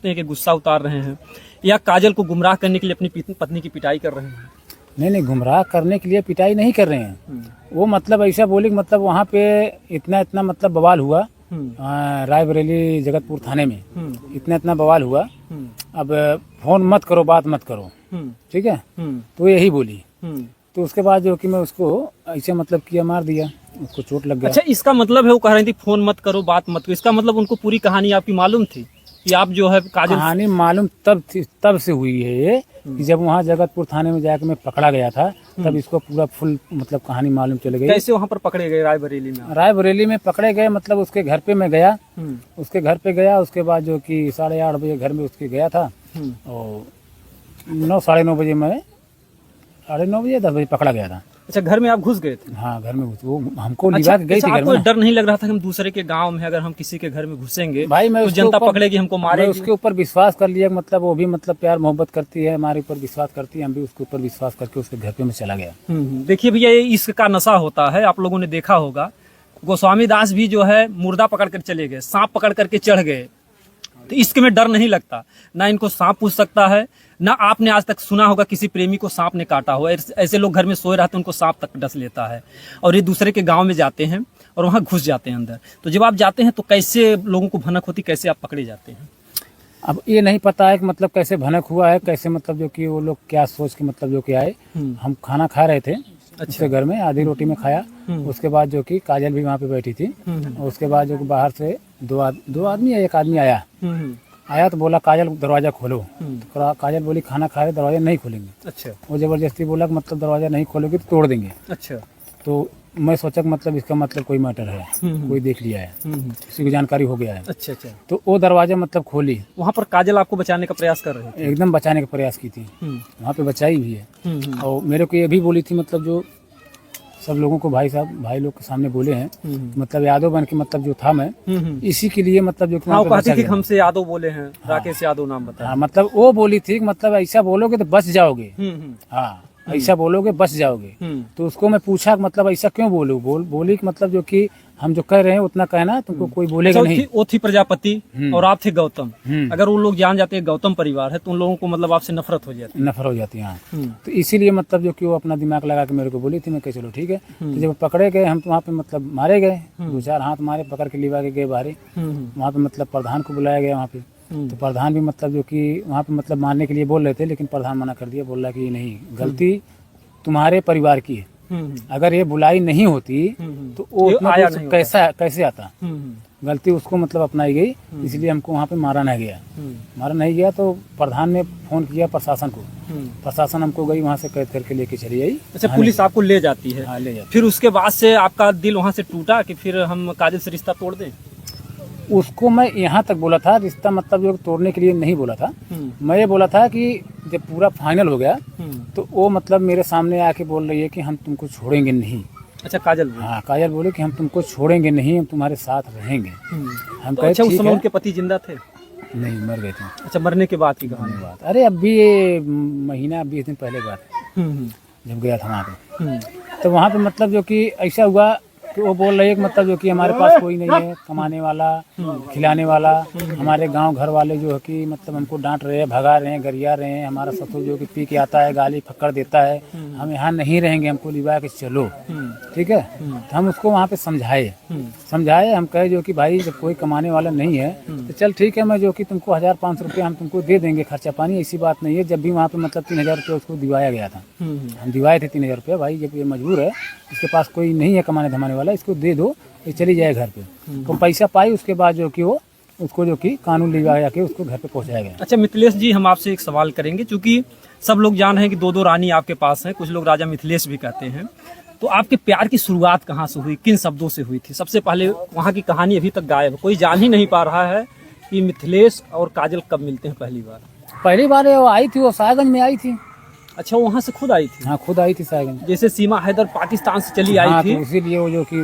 समझते हैं कि गुस्सा उतार रहे हैं या काजल को गुमराह करने के लिए अपनी पत्नी की पिटाई कर रहे हैं? नहीं, गुमराह करने के लिए पिटाई नहीं कर रहे हैं। वो मतलब ऐसा बोले कि मतलब वहाँ पे इतना मतलब बवाल हुआ रायबरेली जगतपुर थाने में, इतना बवाल हुआ। अब फोन मत करो, बात मत करो, ठीक है। तो यही बोली। तो उसके बाद जो कि मैं उसको ऐसे मतलब किया, मार दिया, उसको चोट लग गया। अच्छा, इसका मतलब है वो कह रही थी फोन मत करो, बात मत करो, इसका मतलब उनको पूरी कहानी आपकी मालूम थी कि आप जो है काजल? कहानी मालूम तब से हुई है ये कि जब वहाँ जगतपुर थाने में जाकर मैं पकड़ा गया था, तब इसको पूरा फुल मतलब कहानी मालूम चल गई। कैसे वहाँ पर पकड़े गए रायबरेली में? रायबरेली में पकड़े गए मतलब उसके घर पे मैं गया, उसके घर पे गया। उसके बाद जो कि 8:30 बजे घर में उसके गया था और 9-9:30 बजे मैं 9:30 10 बजे पकड़ा गया था। अच्छा, घर में आप घुस गए थे? हाँ, घर में वो हमको लिवा के गई थी घर में। आपको डर नहीं लग रहा था कि हम दूसरे के गांव में अगर हम किसी के घर में घुसेंगे भाई मैं तो जनता पकड़ेगी, हमको मारेगी? उसके ऊपर विश्वास कर लिया, मतलब वो भी मतलब प्यार मोहब्बत करती है, हमारे ऊपर विश्वास करती है, हम भी उसके ऊपर विश्वास करके उसके घर पे मैं चला गया। देखिए भैया, ये इश्क का नशा होता है, आप लोगों ने देखा होगा। गोस्वामी दास भी जो है मुर्दा पकड़ कर चले गए, सांप पकड़ करके चढ़ गए। तो इश्क में डर नहीं लगता, ना इनको सांप पूछ सकता है, ना आपने आज तक सुना होगा किसी प्रेमी को सांप ने काटा हो। ऐसे लोग घर में सोए रहते हैं, उनको सांप तक डस लेता है। और ये दूसरे के गांव में जाते हैं और वहां घुस जाते हैं अंदर। तो जब आप जाते हैं तो कैसे लोगों को भनक होती, कैसे आप पकड़े जाते हैं? अब ये नहीं पता है कि मतलब कैसे भनक हुआ है, कैसे मतलब जो कि वो लोग क्या सोच के मतलब जो कि आए। हम खाना खा रहे थे उसके घर में, आधी रोटी में खाया। उसके बाद जो कि काजल भी वहाँ पे बैठी थी। और उसके बाद जो कि बाहर से दो आदमी या एक आदमी आया तो बोला काजल दरवाजा खोलो। तो काजल बोली खाना खा रहे, दरवाजा नहीं खोलेंगे। अच्छा। वो जबरदस्ती बोला कि मतलब दरवाजा नहीं खोलोगे तो तोड़ देंगे। अच्छा। तो मैं सोचा कि मतलब इसका मतलब कोई मैटर है, कोई देख लिया है, किसी को जानकारी हो गया है। अच्छा। तो वो दरवाजा मतलब खोली। वहाँ पर काजल आपको बचाने का प्रयास कर रहे थे? एकदम बचाने का प्रयास की थी, वहाँ पे बचाई भी है। और मेरे को ये भी बोली थी, मतलब जो सब लोगों को भाई लोग के सामने बोले हैं, मतलब यादव बन के मतलब जो था मैं इसी के लिए मतलब जो कहती थी हमसे यादव बोले हैं, राकेश यादव नाम बताया। हाँ, मतलब वो बोली थी मतलब ऐसा बोलोगे तो बच जाओगे। हाँ, ऐसा बोलोगे बच जाओगे। तो उसको मैं पूछा मतलब ऐसा क्यों बोली कि मतलब जो कि हम जो कह रहे हैं उतना कहना, तुमको कोई बोलेगा नहीं। वो थी प्रजापति और आप थे गौतम। अगर वो लोग जान जाते हैं गौतम परिवार है तो उन लोगों को मतलब आपसे नफरत हो जाती है। तो इसीलिए मतलब जो कि वो अपना दिमाग लगा के मेरे को बोली थी। मैं कह चलो ठीक है। तो जब पकड़े गए हम तो वहाँ पे मतलब मारे गए, 2-4 हाथ मारे, पकड़ के लिवा के गए बाहर। वहाँ पे मतलब प्रधान को बुलाया गया वहाँ पे। तो प्रधान भी मतलब जो कि वहाँ पे मतलब मारने के लिए बोल रहे थे, लेकिन प्रधान मना कर दिया, बोल रहा कि नहीं, गलती तुम्हारे परिवार की है। अगर ये बुलाई नहीं होती तो वो कैसे आता। गलती उसको मतलब अपनाई गई, इसलिए हमको वहाँ पे मारा नहीं गया। तो प्रधान ने फोन किया प्रशासन को, प्रशासन हमको गई वहाँ से कैद करके लेके चली आई। अच्छा, पुलिस आपको ले जाती है? हाँ, ले जाती। फिर उसके बाद से आपका दिल वहाँ से टूटा कि फिर हम काजल से रिश्ता तोड़ दें? उसको मैं यहाँ तक बोला था, रिश्ता मतलब जो तोड़ने के लिए नहीं बोला था। मैं ये बोला था कि जब पूरा फाइनल हो गया तो वो मतलब मेरे सामने आके बोल रही है कि हम तुमको छोड़ेंगे नहीं। अच्छा, काजल? हाँ, काजल बोले कि हम तुमको छोड़ेंगे नहीं, हम तुम्हारे साथ रहेंगे। हम तो अच्छा, उस समय उनके पति जिंदा थे? नहीं, मर गए थे। अच्छा, मरने के बाद की कहानी? बात अरे अभी ये महीना 20 दिन पहले बात जब गया था वहाँ पे। तो वहाँ पे मतलब जो कि ऐसा हुआ कि वो बोल रही है कि मतलब जो कि हमारे पास कोई नहीं है कमाने वाला, खिलाने वाला। हमारे गांव घर वाले जो है कि मतलब हमको डांट रहे हैं, भगा रहे हैं, गरिया रहे हैं। हमारा ससुर जो कि पी के आता है, गाली फक्कड़ देता है, हम यहाँ नहीं रहेंगे, हमको लिवा के चलो, ठीक है। तो हम उसको वहाँ पे समझाए। हम कहे जो कि भाई जब कोई कमाने वाला नहीं है तो चल ठीक है, मैं जो कि तुमको 1500 रुपये हम तुमको दे देंगे खर्चा पानी, ऐसी बात नहीं है। जब भी वहाँ पे मतलब 3000 रुपये उसको दिवाया गया था, हम दिवाए थे 3000 रुपये। भाई जब ये मजबूर है, इसके पास कोई नहीं है कमाने धमाने वाला, इसको दे दो, ये चली जाए घर पे। तो पैसा पाई, उसके बाद जो कि वो उसको जो कि कानून लिवा के उसको घर पे पहुंचाया गया। अच्छा मिथिलेश जी, हम आपसे एक सवाल करेंगे, क्योंकि सब लोग जान रहे हैं कि 2 रानी आपके पास हैं, कुछ लोग राजा मिथिलेश भी कहते हैं। तो आपके प्यार की शुरुआत कहाँ से हुई, किन शब्दों से हुई थी? सबसे पहले वहाँ की कहानी अभी तक गायब है, कोई जान ही नहीं पा रहा है कि मिथिलेश और काजल कब मिलते हैं पहली बार वो आई थी, वो साहेबगंज में आई थी। अच्छा, वहाँ से खुद आई थी? हाँ, खुद आई थी साहेबगंज। जैसे सीमा हैदर पाकिस्तान से चली आई थी, तो इसीलिए वो जो कि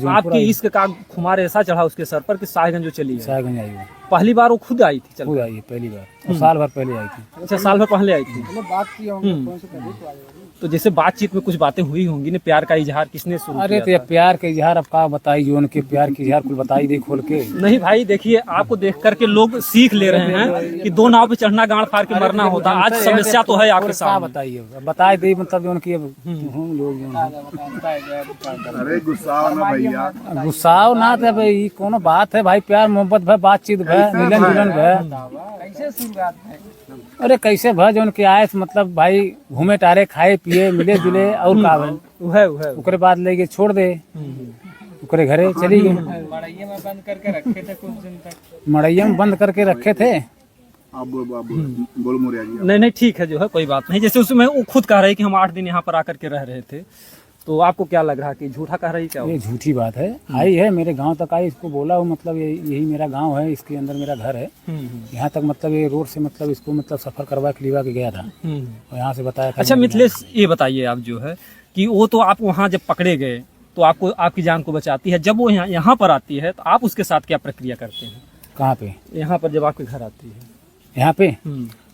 आपके इश्क का खुमार ऐसा चढ़ा उसके सर पर कि साहेबगंज जो चली साहेबगंज आई। पहली बार वो खुद आई थी? चल खुद आई है पहली बार, और साल भर पहले आई थी। अच्छा, साल भर पहले आई थी। बात की होंगे फोन से पहले तो आए होंगे। तो जैसे बातचीत में कुछ बातें हुई होंगी ना, प्यार का इजहार किसने शुरू अरे किया तो प्यार के इजहार अब का बताई, जो उनके प्यार के इजहार कुल बताई दे खोल के। नहीं भाई, देखिए आपको देख करके लोग सीख ले रहे हैं कि दो नाव पे चढ़ना गाड़ फाड़ के मरना होता। आज समस्या तो है आपके क्या सामने। बताइए, बताए दे मतलब जो उनकी अब लोग जो हैं। अरे गुस्सा ना भैया, गुस्साओ ना थे भाई, ई कोनो बात है भाई, प्यार मोहब्बत भय, बातचीत भय, मिलन जुलन भय। कैसे शुरुआत है? अरे कैसे भय जो उनके आए मतलब भाई घूमे टारे, खाए पिए, मिले जुले, और का भय। वह ओकरे बाद ले के छोड़ दे, ओकरे घरे चली गई। मड़ैया में बंद करके रखे थे कुछ दिन तक। मड़ैया में बंद करके रखे थे। आप बोलो मोरिया जी। नहीं ठीक है, जो है कोई बात नहीं। जैसे उसमें वो खुद कह रही कि हम 8 दिन यहाँ पर आकर के रह रहे थे, तो आपको क्या लग रहा कि झूठा कह रही क्या? ये झूठी बात है। आई है मेरे गांव तक आई, इसको बोला हो मतलब यही मेरा गांव है, इसके अंदर मेरा घर है। यहाँ तक मतलब ये रोड से मतलब इसको मतलब सफर करवा के लिवा के गया था, और यहाँ से बताया था। अच्छा मिथिलेश, ये बताइए आप जो है कि वो तो आप वहाँ जब पकड़े गए तो आपको आपकी जान को बचाती है, जब वो यहाँ पर आती है तो आप उसके साथ क्या प्रक्रिया करते हैं? कहाँ पे? यहाँ पर जब आपके घर आती है। यहाँ पे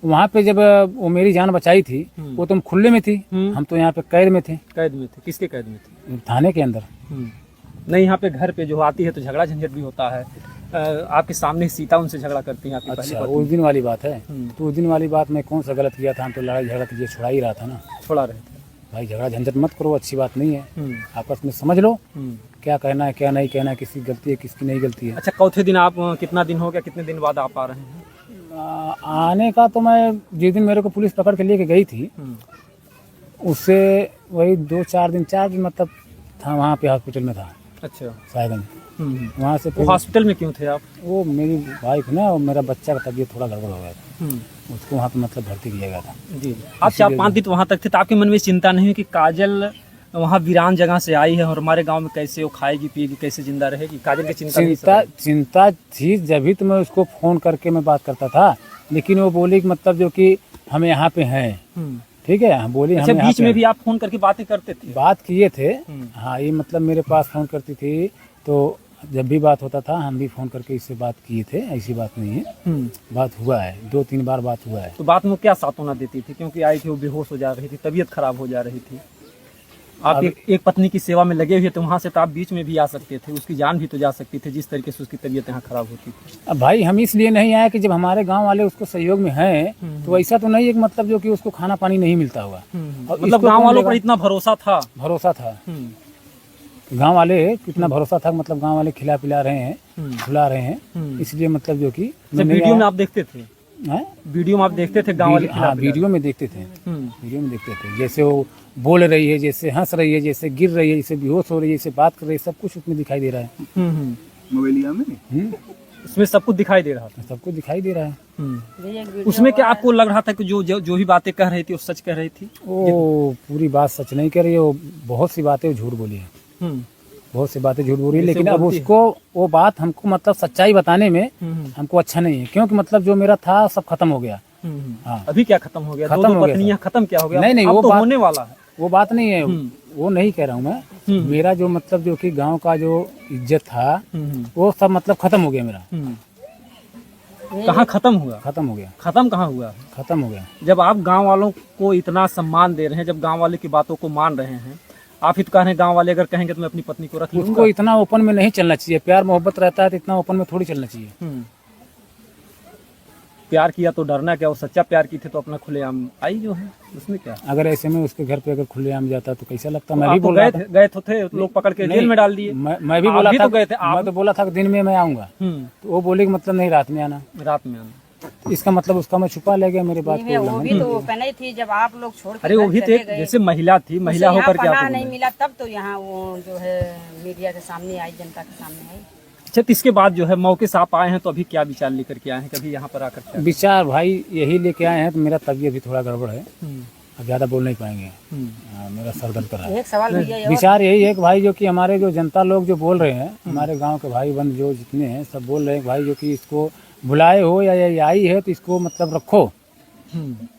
वहाँ पे जब वो मेरी जान बचाई थी, वो तुम खुले में थी, हम तो यहाँ पे कैद में थे। कैद में थे? किसके कैद में थे? थाने के अंदर। नहीं, यहाँ पे घर पे जो आती है तो झगड़ा झंझट भी होता है। आपके सामने सीता उनसे झगड़ा करती है आपकी पहली अच्छा, पत्नी। उस दिन वाली बात है। तो उस दिन वाली बात में कौन सा गलत किया था? हम तो लड़ाई झगड़ा कीजिए छुड़ा ही रहा था ना। छोड़ा रहे थे भाई झगड़ा झंझट मत करो, अच्छी बात नहीं है। आपस में समझ लो क्या कहना है क्या नहीं कहना है, किसकी गलती है किसकी नहीं गलती है। अच्छा, चौथे दिन आप, कितना दिन हो गया, कितने दिन बाद आप आ रहे हैं? आने का तो मैं जिस दिन मेरे को पुलिस पकड़ के लेके गई थी, उससे वही 4 दिन मतलब था वहाँ पे, हॉस्पिटल में था। अच्छा, सायगंज। वहाँ से वो फिर हॉस्पिटल में क्यों थे आप? वो मेरी वाइफ ना और मेरा बच्चा का तबीयत थोड़ा गड़बड़ हो गया था, उसको वहाँ पे मतलब भर्ती किया गया था। जी, आप 4-5 दिन वहाँ तक थे, तो आपके मन में चिंता नहीं हुई कि काजल वहाँ वीरान जगह से आई है और हमारे गांव में कैसे वो खाएगी पिएगी, कैसे जिंदा रहेगी? काजल की चिंता थी, जब भी तो मैं उसको फोन करके मैं बात करता था, लेकिन वो बोली कि मतलब जो कि हम यहाँ पे हैं। ठीक है, हम बोली। अच्छा, बीच में भी आप फोन करके बातें करते थे? बात किए थे, हाँ। ये मतलब मेरे पास फोन करती थी, तो जब भी बात होता था हम भी फोन करके इससे बात किए थे। ऐसी बात नहीं है, बात हुआ है, 2-3 बार बात हुआ है। तो बात में क्या सांत्वना देती थी? क्योंकि आई थी वो बेहोश हो जा रही थी, तबीयत खराब हो जा रही थी। आप एक पत्नी की सेवा में लगे हुए थे, वहाँ से तो आप बीच में भी आ सकते थे, उसकी जान भी तो जा सकती थी, जिस तरीके से उसकी तबीयत यहाँ खराब होती थी। अब भाई हम इसलिए नहीं आए कि जब हमारे गांव वाले उसको सहयोग में हैं, तो ऐसा तो नहीं है कि मतलब जो कि उसको खाना पानी नहीं मिलता होगा। मतलब गाँव वालों पर इतना भरोसा था? भरोसा था, गांव वाले कितना भरोसा था, मतलब गांव वाले खिला पिला रहे हैं, खिला रहे हैं, इसलिए मतलब जो कि वीडियो में आप देखते थे? वीडियो में आप देखते थे गाँव वाले? हाँ, वीडियो में देखते थे, वीडियो में देखते थे। जैसे वो बोल रही है, जैसे हंस रही है, जैसे गिर रही है, जैसे बेहोश हो रही है, जैसे बात कर रही है, सब कुछ उसमें दिखाई दे रहा है। मोबाइलिया में उसमें सब कुछ दिखाई दे रहा था? सब कुछ दिखाई दे रहा है। उसमें क्या आपको लग रहा था कि जो भी बातें कह रही थी वो सच कह रही थी? वो पूरी बात सच नहीं कह रही है, वो बहुत सी बातें झूठ बोली है, बहुत सी बातें झूठ बोली। लेकिन अब उसको वो बात हमको मतलब सच्चाई बताने में हमको अच्छा नहीं है, क्योंकि मतलब जो मेरा था सब खत्म हो गया। हाँ, अभी क्या खत्म हो गया? खत्म दो हो गया पत्नियां खत्म क्या हो गया? नहीं, अब वो तो बात होने वाला है। वो बात नहीं है, वो नहीं कह रहा हूँ मैं। मेरा जो मतलब जो कि गांव का जो इज्जत था वो सब मतलब खत्म हो गया मेरा। कहाँ खत्म हुआ? खत्म हो गया। खत्म कहाँ हुआ? खत्म हो गया। जब आप गांव वालों को इतना सम्मान दे रहे हैं, जब गांव वाले की बातों को मान रहे हैं, आप ही तो कह रहे हैं गांव वाले अगर कहेंगे तो मैं अपनी पत्नी को रख लूंगा। उसको इतना ओपन में नहीं चलना चाहिए, प्यार मोहब्बत रहता है तो इतना ओपन में थोड़ी चलना चाहिए। प्यार किया तो डरना क्या? वो सच्चा प्यार की थे तो अपना खुलेआम आई जो है, उसमें क्या? अगर ऐसे में उसके घर पे अगर खुलेआम जाता तो कैसा लगता? मैं भी तो बोल रहा था, गए थे लोग पकड़ के जेल में डाल दिए। मैं भी बोला था, तो गए थे मैं तो बोला था कि दिन में मैं आऊंगा, तो वो बोले कि मतलब नहीं रात में आना। रात में आना इसका मतलब उसका मैं छुपा ले गया मेरे बात को। वो भी तो ओपन ही थी जब आप लोग छोड़ के अरे वो भी तो एक जैसे महिला थी, महिला होकर के पनाह नहीं मिला तब तो यहाँ वो जो है मीडिया के सामने आई, जनता के सामने आई। अच्छा, तो इसके बाद जो है मौके से आप आए हैं तो अभी क्या विचार लेकर के आए हैं? कभी यहाँ पर आकर के विचार भाई यही लेके आए हैं, तो मेरा तबीयत भी थोड़ा गड़बड़ है, अब ज्यादा बोल नहीं पाएंगे, मेरा सर दर्द कर रहा है। एक सवाल भैया, विचार यही है कि भाई जो कि हमारे जो जनता लोग जो बोल रहे हैं, हमारे गांव के भाई बंद जो जितने हैं सब बोल रहे हैं भाई जो कि इसको बुलाए हो या ये आई है तो इसको मतलब रखो,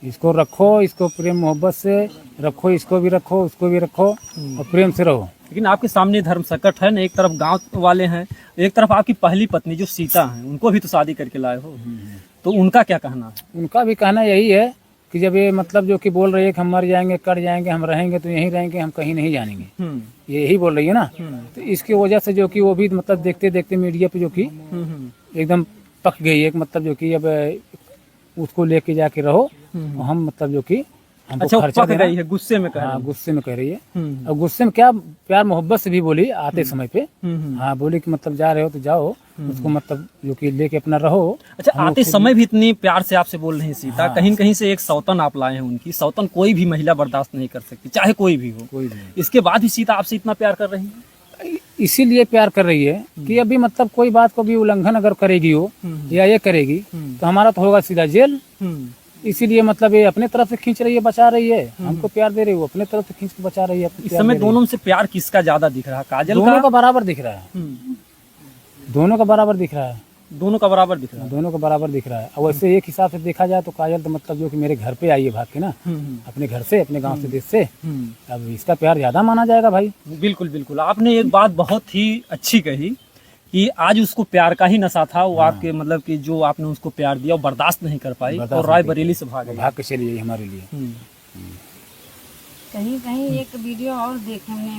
इसको प्रेम मोहब्बत से रखो, इसको भी रखो उसको भी रखो और प्रेम से रहो। लेकिन आपके सामने धर्म संकट है ना, एक तरफ गांव वाले हैं, एक तरफ आपकी पहली पत्नी जो सीता हैं, उनको भी तो शादी करके लाए हो, तो उनका क्या कहना है? उनका भी कहना यही है कि जब ये मतलब जो कि बोल रही है कि हम मर जाएंगे, कट जाएंगे, हम रहेंगे तो यहीं रहेंगे, हम कहीं नहीं जानेंगे, ये यही बोल रही है ना। तो इसकी वजह से जो कि वो भी मतलब देखते देखते मीडिया पे जो कि एकदम पक गई है, मतलब जो कि अब उसको लेके जाके रहो, तो हम मतलब जो कि हमको अच्छा, वो खर्चा पक देना। गई है, गुस्से में कह रही हाँ, है। गुस्से में कह रही है। और गुस्से में क्या, प्यार मोहब्बत से भी बोली आते समय पे। हाँ, बोली कि मतलब जा रहे हो तो जाओ, उसको मतलब जो कि लेके अपना रहो। अच्छा, आते समय भी इतनी प्यार से आपसे बोल रही हैं सीता। कहीं कहीं से एक सौतन आप लाए हैं उनकी, सौतन कोई भी महिला बर्दाश्त नहीं कर सकती, चाहे कोई भी हो। कोई भी इसके बाद भी सीता आपसे इतना प्यार कर रही है? इसीलिए प्यार कर रही है कि अभी मतलब कोई बात को भी उल्लंघन अगर करेगी हो या ये करेगी तो हमारा तो होगा सीधा जेल। इसीलिए मतलब ये अपने तरफ से खींच रही है, बचा रही है, हमको प्यार दे रही है, वो अपने तरफ से खींच के बचा रही है। इस समय दोनों में से प्यार किसका ज्यादा दिख रहा है? काजल दोनों का का? बराबर दिख रहा है, दोनों का बराबर दिख रहा है, दोनों का बराबर दिख रहा है। दोनों का बराबर दिख रहा है। और वैसे एक हिसाब से देखा जाए तो काजल तो मतलब जो कि मेरे घर पे आई है भाग के ना, अपने घर से, अपने गांव से, देश से। अब इसका प्यार ज्यादा माना जाएगा भाई। बिल्कुल बिल्कुल, आपने एक बात बहुत ही अच्छी कही कि आज उसको प्यार का ही नशा था, वो आपके मतलब कि जो आपने उसको प्यार दिया वो बर्दाश्त नहीं कर पाई और रायबरेली से भाग गई। भाग के चली गई हमारे लिए। कहीं कहीं एक वीडियो और देखे हमने